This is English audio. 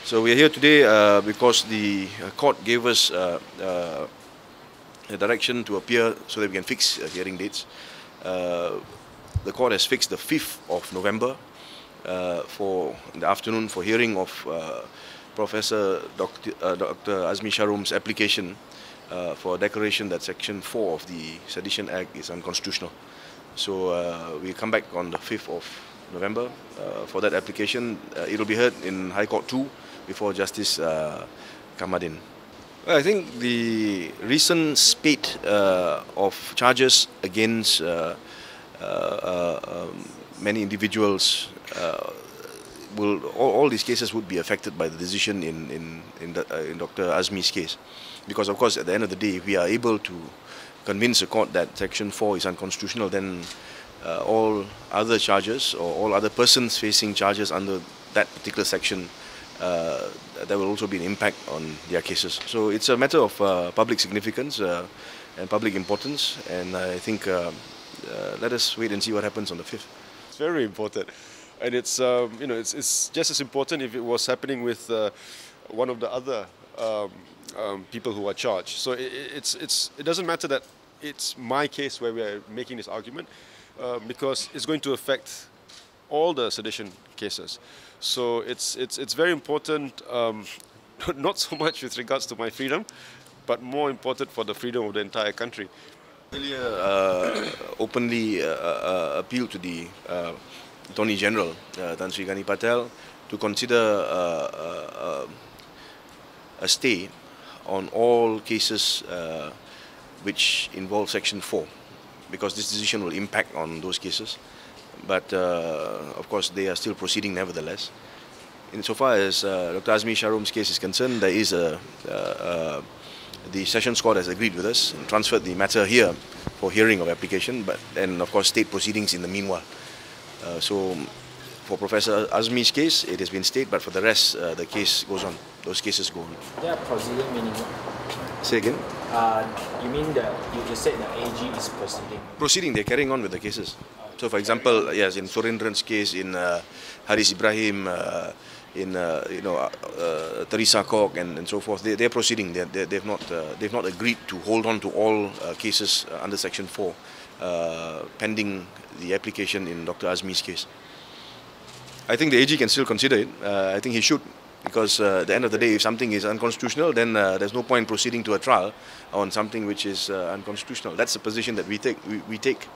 So we are here today because the court gave us a direction to appear so that we can fix hearing dates. The court has fixed the 5th of November for the afternoon for hearing of Professor Dr. Azmi Sharom's application for a declaration that Section 4 of the Sedition Act is unconstitutional. So we come back on the 5th of November for that application. It will be heard in High Court 2 before Justice Kamardin. Well, I think the recent spate of charges against many individuals all these cases would be affected by the decision in Dr. Azmi's case, because of course at the end of the day, if we are able to convince the court that Section 4 is unconstitutional, then all other charges or all other persons facing charges under that particular section, there will also be an impact on their cases. So it's a matter of public significance and public importance, and I think let us wait and see what happens on the 5th. It's very important, and it's it's just as important if it was happening with one of the other people who are charged. So it doesn't matter that it's my case where we are making this argument, because it's going to affect all the sedition cases. So it's very important, not so much with regards to my freedom, but more important for the freedom of the entire country. Earlier, openly appealed to the Attorney General, Tan Sri Gani Patel, to consider a stay on all cases which involve Section 4, because this decision will impact on those cases. But of course, they are still proceeding nevertheless. Insofar as Dr. Azmi Sharom's case is concerned, there is the Sessions Court has agreed with us and transferred the matter here for hearing of application, but then of course state proceedings in the meanwhile. So for Professor Azmi's case, it has been stayed, but for the rest, the case goes on. Those cases go on. They are proceeding meaning what? Say again? You mean that you said the AG is proceeding? Proceeding, they're carrying on with the cases. So for example, yes, in Surendran's case, in Haris Ibrahim, in Teresa Kok and so forth, they're proceeding. They've not agreed to hold on to all cases under Section 4 pending the application in Dr. Azmi's case. I think the AG can still consider it. I think he should, because at the end of the day, if something is unconstitutional, then there's no point proceeding to a trial on something which is unconstitutional. That's the position that we take.